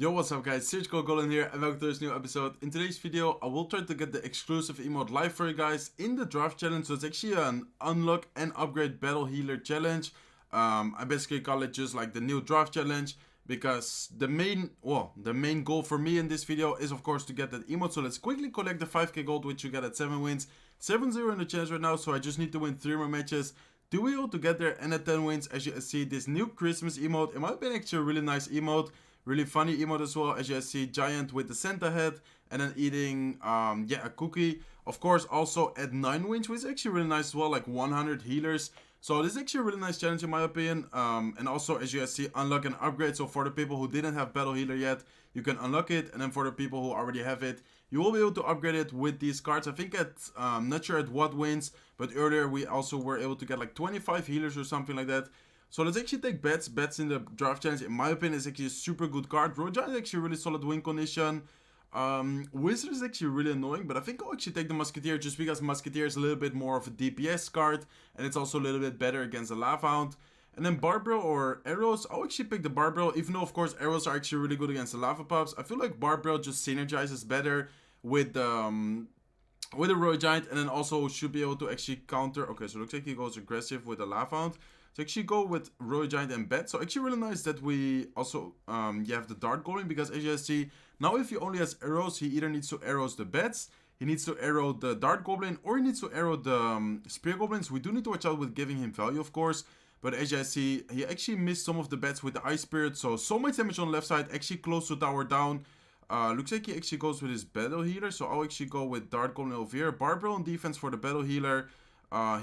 Yo, what's up guys, Surgical Goblin here and welcome to this new episode. In today's video, I will try to get the exclusive emote live for you guys in the draft challenge. So it's actually an unlock and upgrade battle healer challenge. I basically call it just like the new draft challenge because the main goal for me in this video is of course to get that emote. So let's quickly collect the 5k gold which you get at 7 wins. 7-0 in the challenge right now, so I just need to win 3 more matches to be able to get there, and at 10 wins, as you see, this new Christmas emote, in my opinion, actually a really nice emote. Really funny emote as well, as you see, giant with the Santa head and then eating a cookie. Of course, also at 9 wins, which is actually really nice as well, like 100 healers. So this is actually a really nice challenge in my opinion. And also, as you guys see, unlock and upgrade. So for the people who didn't have battle healer yet, you can unlock it, and then for the people who already have it, you will be able to upgrade it with these cards. I think at not sure at what wins, but earlier we also were able to get like 25 healers or something like that. So let's actually take bets in the draft challenge. In my opinion, is actually a super good card. Roja is actually really solid win condition. Wizard is actually really annoying, but I think I'll actually take the Musketeer just because Musketeer is a little bit more of a DPS card, and it's also a little bit better against the Lava Hound. And then Barbell or Arrows, I'll actually pick the Barbell, even though of course Arrows are actually really good against the Lava Pups. I feel like Barbell just synergizes better with the Royal Giant, and then also should be able to actually counter. Okay, so it looks like he goes aggressive with the Lava Hound. So actually go with Royal Giant and Bet. So actually really nice that we also you have the Dart Goblin, because as you guys see, now if he only has arrows, he either needs to arrows the Bats, he needs to arrow the Dart Goblin, or he needs to arrow the Spear Goblins. We do need to watch out with giving him value, of course. But as you guys see, he actually missed some of the bets with the Ice Spirit. So much damage on the left side, actually close to tower down. Looks like he actually goes with his battle healer. So I'll actually go with Dart Goblin over here. Barbell on defense for the battle healer.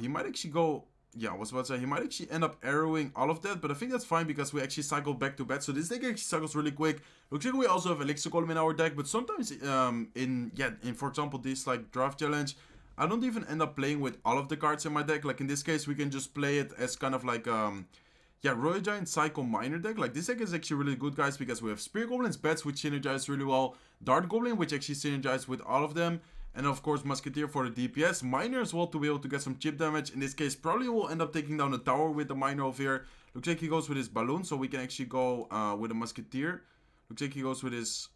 He might actually go... Yeah, I was about to say, he might actually end up arrowing all of that, but I think that's fine because we actually cycle back to back. So this deck actually cycles really quick. Looks like we also have Elixir Golem in our deck, but sometimes in for example this like draft challenge, I don't even end up playing with all of the cards in my deck. Like in this case, we can just play it as kind of like Royal Giant Cycle Miner deck. Like this deck is actually really good, guys, because we have Spear Goblins, Bats, which synergize really well, Dart Goblin, which actually synergize with all of them, and of course Musketeer for the DPS, Miner as well to be able to get some chip damage. In this case, probably will end up taking down the tower with the Miner over here. Looks like he goes with his Balloon, so we can actually go with a Musketeer. Looks like he goes with his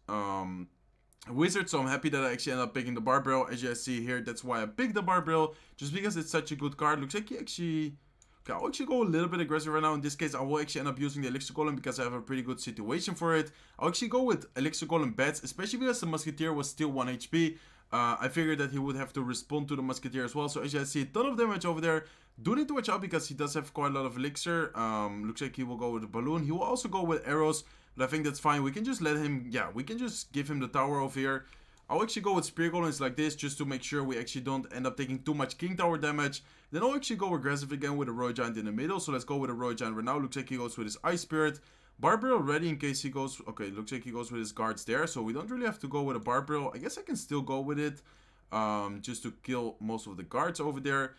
Wizard, so I'm happy that I actually end up picking the Barbell. As you guys see here, that's why I picked the Barbell, just because it's such a good card. Looks like he actually... Okay, I'll actually go a little bit aggressive right now. In this case, I will actually end up using the Elixir Golem because I have a pretty good situation for it. I'll actually go with Elixir Golem Bats, especially because the Musketeer was still 1 HP. I figured that he would have to respond to the Musketeer as well. So as you guys see, a ton of damage over there. Do need to watch out because he does have quite a lot of Elixir. Looks like he will go with the Balloon. He will also go with Arrows, but I think that's fine. We can just let him, we can just give him the tower over here. I'll actually go with Spear Goblins like this, just to make sure we actually don't end up taking too much King Tower damage. Then I'll actually go aggressive again with a Royal Giant in the middle. So let's go with a Royal Giant right now. Looks like he goes with his Ice Spirit. Barbell ready in case he goes... Okay, looks like he goes with his guards there. So we don't really have to go with a Barbell. I guess I can still go with it, just to kill most of the guards over there.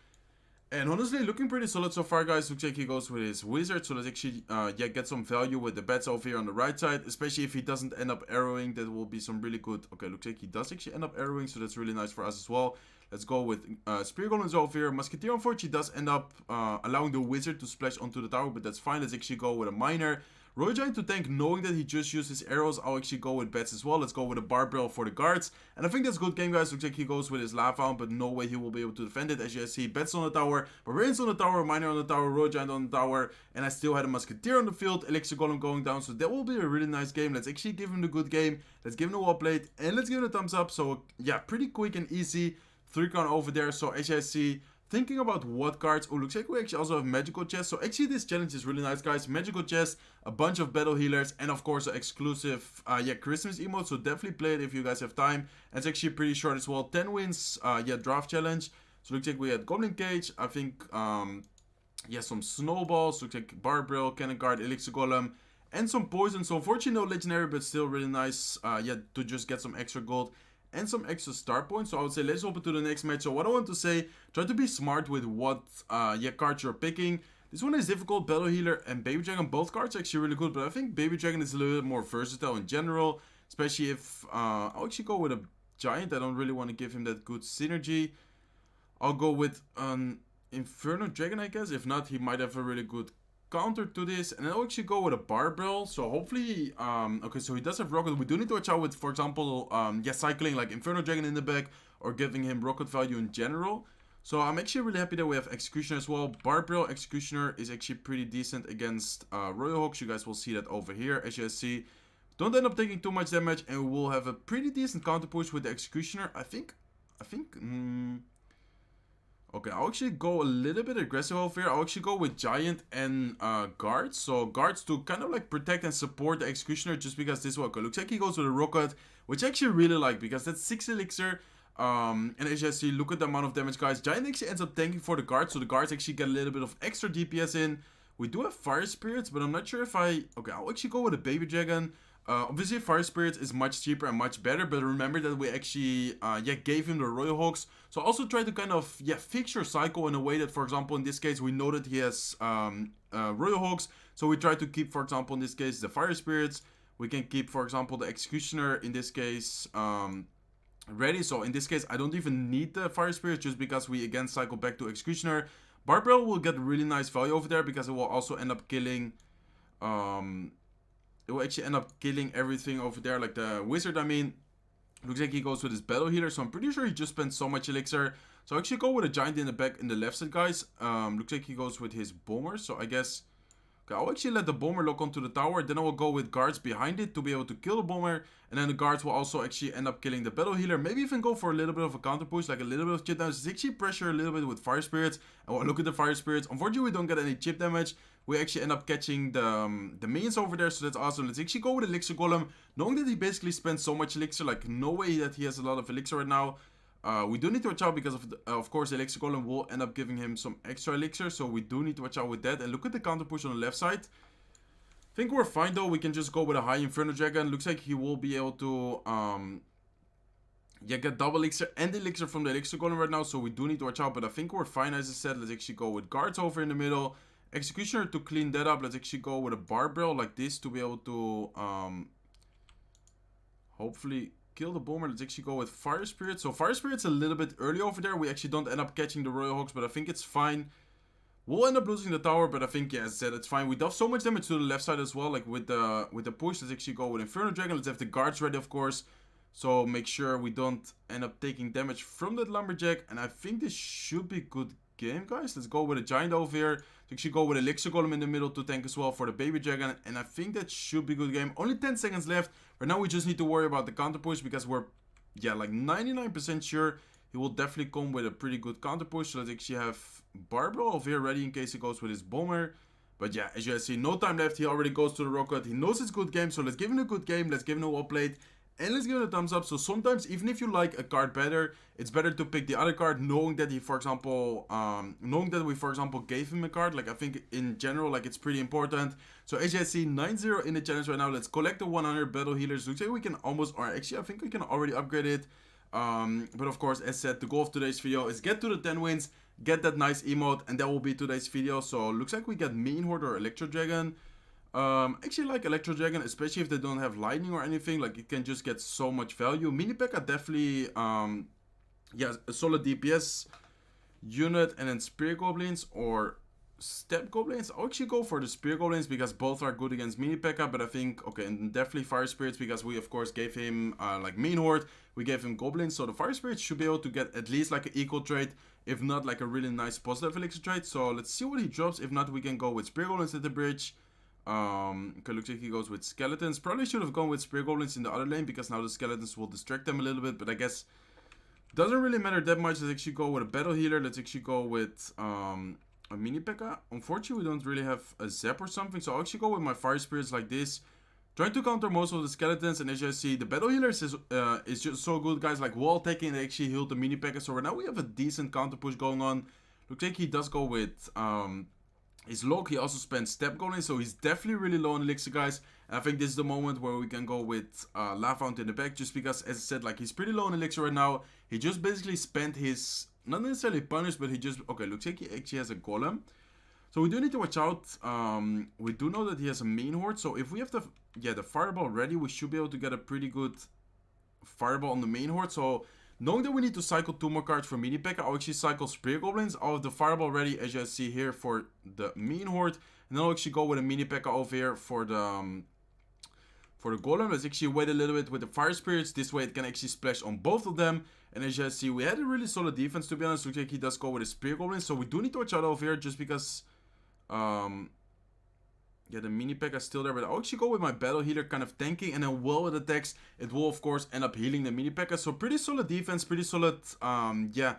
And honestly, looking pretty solid so far, guys. Looks like he goes with his Wizard. So let's actually get some value with the Bats over here on the right side. Especially if he doesn't end up arrowing. That will be some really good... Okay, looks like he does actually end up arrowing. So that's really nice for us as well. Let's go with Spear Goblins over here. Musketeer, unfortunately, does end up allowing the Wizard to splash onto the tower. But that's fine. Let's actually go with a Miner. Royal Giant to tank, knowing that he just used his arrows. I'll actually go with Bats as well. Let's go with a Barbell for the guards. And I think that's a good game, guys. Looks like he goes with his Lava Hound, but no way he will be able to defend it. As you guys see, Bats on the tower, Barbarians on the tower, Miner on the tower, Royal Giant on the tower. And I still had a Musketeer on the field, Elixir Golem going down. So that will be a really nice game. Let's actually give him the good game. Let's give him a well played, and let's give him a thumbs up. So yeah, pretty quick and easy. 3-count over there. So as you guys see, thinking about what cards... Oh, looks like we actually also have Magical Chest. So actually this challenge is really nice, guys. Magical Chest, a bunch of battle healers, and of course an exclusive Christmas emote. So definitely play it if you guys have time. And it's actually pretty short as well. 10 wins draft challenge. So looks like we had Goblin Cage, I think some snowballs. Looks like Barbell, Cannon Guard, Elixir Golem, and some poison. So unfortunately no legendary, but still really nice to just get some extra gold and some extra star points. So I would say let's open to the next match. So what I want to say, try to be smart with what cards you're picking. This one is difficult. Battle Healer and Baby Dragon, both cards are actually really good, but I think Baby Dragon is a little bit more versatile in general, especially if I'll actually go with a Giant. I don't really want to give him that good synergy. I'll go with an Inferno Dragon, I guess. If not, he might have a really good counter to this, and I'll actually go with a barbell. So hopefully, okay, so he does have rocket. We do need to watch out with, for example, cycling like Inferno Dragon in the back or giving him rocket value in general. So I'm actually really happy that we have Executioner as well. Barbell Executioner is actually pretty decent against Royal Hawks. You guys will see that over here. As you guys see, don't end up taking too much damage, and we'll have a pretty decent counter push with the Executioner. I think, okay, I'll actually go a little bit aggressive over here. I'll actually go with Giant and Guards. So Guards to kind of like protect and support the Executioner, just because this one looks like he goes with a Rocket, which I actually really like because that's 6 elixir. And as you see, look at the amount of damage, guys. Giant actually ends up tanking for the Guards, so the Guards actually get a little bit of extra DPS in. We do have Fire Spirits, but I'm not sure if okay, I'll actually go with a Baby Dragon. Obviously, Fire Spirits is much cheaper and much better, but remember that we actually, gave him the Royal Hawks. So also try to kind of, fix your cycle in a way that, for example, in this case, we know that he has, Royal Hawks. So we try to keep, for example, in this case, the Fire Spirits. We can keep, for example, the Executioner, in this case, ready. So in this case, I don't even need the Fire Spirits, just because we, again, cycle back to Executioner. Barbell will get really nice value over there, because it will also end up killing, it will actually end up killing everything over there, like the wizard, I mean. Looks like he goes with his battle healer, so I'm pretty sure he just spent so much elixir. So I'll actually go with a giant in the back in the left side, guys. Looks like he goes with his bomber, so I guess... Okay, I'll actually let the bomber lock onto the tower, then I will go with guards behind it to be able to kill the bomber. And then the guards will also actually end up killing the battle healer. Maybe even go for a little bit of a counter push, like a little bit of chip damage. It's actually pressure a little bit with Fire Spirits. And look at the Fire Spirits. Unfortunately, we don't get any chip damage. We actually end up catching the minions over there, so that's awesome. Let's actually go with Elixir Golem. Knowing that he basically spends so much elixir, like no way that he has a lot of elixir right now. We do need to watch out because of course, Elixir Golem will end up giving him some extra elixir. So we do need to watch out with that. And look at the counter push on the left side. I think we're fine though. We can just go with a high Inferno Dragon. Looks like he will be able to get double elixir and elixir from the Elixir Golem right now. So we do need to watch out. But I think we're fine, as I said. Let's actually go with guards over in the middle. Executioner to clean that up. Let's actually go with a barbell like this to be able to hopefully kill the bomber. Let's actually go with Fire Spirit. So Fire Spirit's a little bit early over there. We actually don't end up catching the Royal Hawks, but I think it's fine. We'll end up losing the tower, but I think, yeah, as I said, it's fine. We do so much damage to the left side as well, like with the push. Let's actually go with Inferno Dragon. Let's have the guards ready, of course. So make sure we don't end up taking damage from that lumberjack. And I think this should be a good game, guys. Let's go with a giant over here. Let's actually go with Elixir Golem in the middle to tank as well for the baby dragon. And I think that should be a good game. Only 10 seconds left. Right now we just need to worry about the counter push because we're, like 99% sure he will definitely come with a pretty good counter push. So let's actually have Barbaro over here ready in case he goes with his bomber. But yeah, as you guys see, no time left. He already goes to the rocket. He knows it's a good game. So let's give him a good game. Let's give him a well played. And let's give it a thumbs up. So sometimes, even if you like a card better, it's better to pick the other card, knowing that he, for example, we, for example, gave him a card. Like, I think in general, like, it's pretty important. So as you guys see, 9-0 in the challenge right now. Let's collect the 100 battle healers. Looks like we can almost, or actually, I think we can already upgrade it. But of course, as said, the goal of today's video is get to the 10 wins, get that nice emote, and that will be today's video. So looks like we get Mean Horde or Electro Dragon. Actually like Electro Dragon, especially if they don't have lightning or anything, like it can just get so much value. Mini P.E.K.K.A definitely, a solid DPS unit, and then Spear Goblins or Step Goblins. I'll actually go for the Spear Goblins because both are good against Mini P.E.K.K.A, but I think, okay, and definitely Fire Spirits because we of course gave him like Mean Horde, we gave him Goblins, so the Fire Spirits should be able to get at least like an equal trade, if not like a really nice positive elixir trade. So let's see what he drops. If not, we can go with Spear Goblins at the bridge. Okay, looks like he goes with skeletons. Probably should have gone with Spear Goblins in the other lane because now the skeletons will distract them a little bit, but I guess doesn't really matter that much. Let's actually go with a battle healer. Let's actually go with a Mini P.E.K.K.A. Unfortunately, we don't really have a zap or something, so I'll actually go with my Fire Spirits like this, trying to counter most of the skeletons. And as you see, the battle healers is just so good, guys. Like wall taking, they actually healed the Mini P.E.K.K.A. So right now we have a decent counter push going on. Looks like he does go with his log. He also spent Step Golem, so he's definitely really low on elixir, guys. And I think this is the moment where we can go with Lava in the back, just because, as I said, like he's pretty low on elixir right now. He just basically spent his, not necessarily punish, but he just, okay, looks like he actually has a golem. So we do need to watch out. We do know that he has a Mean Horde, so if we have the fireball ready, we should be able to get a pretty good fireball on the Mean Horde. So knowing that we need to cycle 2 more cards for Mini P.E.K.K.A, I'll actually cycle Spear Goblins. I'll have the Fireball ready, as you guys see here, for the Mean Horde. And then I'll actually go with a mini P.E.K.K.A over here for the golem. Let's actually wait a little bit with the fire spirits. This way it can actually splash on both of them. And as you guys see, we had a really solid defense, to be honest. Looks like he does go with a spear goblin. So we do need to watch out over here just because... yeah, the mini P.E.K.K.A is still there, but I'll actually go with my battle healer kind of tanking, and then while it attacks, it will of course end up healing the mini P.E.K.K.A. So pretty solid defense, pretty solid, yeah,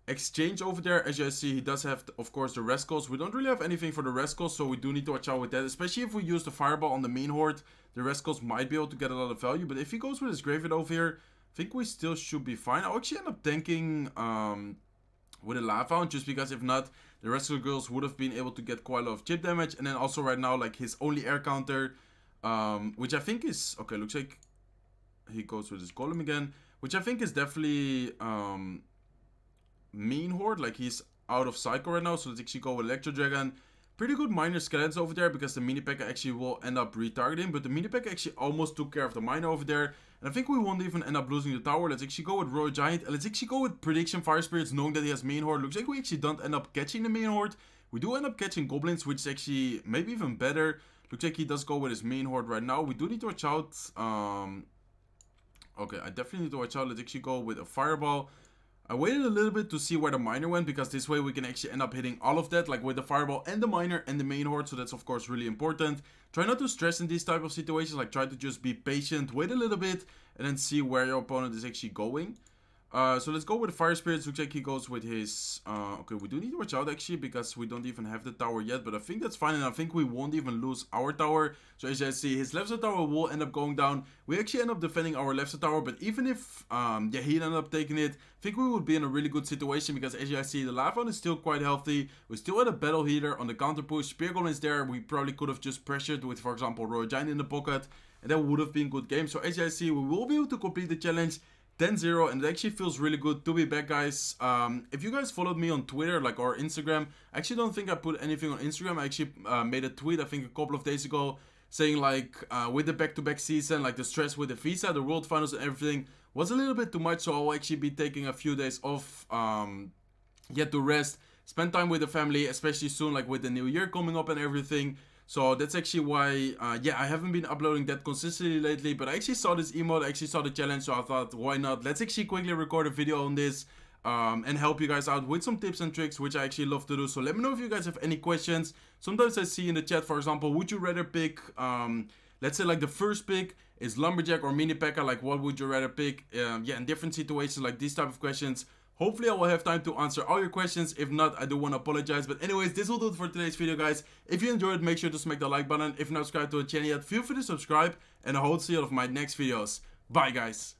exchange over there. As you guys see, he does have, of course, the rascals. We don't really have anything for the rascals, so we do need to watch out with that, especially if we use the fireball on the main horde. The rascals might be able to get a lot of value, but if he goes with his graveyard over here, I think we still should be fine. I'll actually end up tanking with a lava hound, just because if not, the rest of the girls would have been able to get quite a lot of chip damage. And then also right now, like his only air counter, which I think is, okay, looks like he goes with his golem again, which I think is definitely main horde. Like he's out of cycle right now, so let's actually go with Electro Dragon. Pretty good minor skeletons over there, because the mini P.E.K.K.A actually will end up retargeting, but the mini P.E.K.K.A actually almost took care of the miner over there. And I think we won't even end up losing the tower. Let's actually go with Royal Giant. And let's actually go with Prediction Fire Spirits, knowing that he has main horde. Looks like we actually don't end up catching the main horde. We do end up catching goblins, which is actually maybe even better. Looks like he does go with his main horde right now. We do need to watch out. Okay, I definitely need to watch out. Let's actually go with a fireball. I waited a little bit to see where the miner went, because this way we can actually end up hitting all of that, like with the fireball and the miner and the main horde. So that's of course really important. Try not to stress in these type of situations, like try to just be patient, wait a little bit, and then see where your opponent is actually going. So let's go with the fire spirits. Looks like he goes with his... okay, we do need to watch out actually, because we don't even have the tower yet, but I think that's fine, and I think we won't even lose our tower. So as you guys see, his left side tower will end up going down. We actually end up defending our left side tower, but even if yeah, he ended up taking it, I think we would be in a really good situation, because as you guys see, the lava is still quite healthy. We still had a battle healer on the counter push. Spear Golem is there. We probably could have just pressured with, for example, Royal Giant in the pocket, and that would have been a good game. So as you guys see, we will be able to complete the challenge 10-0, and it actually feels really good to be back, guys. If you guys followed me on Twitter, like, or Instagram, I actually don't think I put anything on Instagram. I actually made a tweet, I think a couple of days ago, saying like, with the back-to-back season, like the stress with the visa, the world finals and everything was a little bit too much, so I'll actually be taking a few days off, yet to rest, spend time with the family, especially soon, like with the new year coming up and everything. So that's actually why, yeah, I haven't been uploading that consistently lately, but I actually saw this emote, I actually saw the challenge, so I thought, why not? Let's actually quickly record a video on this, and help you guys out with some tips and tricks, which I actually love to do. So let me know if you guys have any questions. Sometimes I see in the chat, for example, would you rather pick, let's say like the first pick is Lumberjack or Mini P.E.K.K.A, like what would you rather pick? Yeah, in different situations, like these type of questions. Hopefully I will have time to answer all your questions. If not, I do want to apologize. But anyways, this will do it for today's video, guys. If you enjoyed, make sure to smack the like button. If you're not subscribed to the channel yet, feel free to subscribe. And I hope to see you all of my next videos. Bye, guys.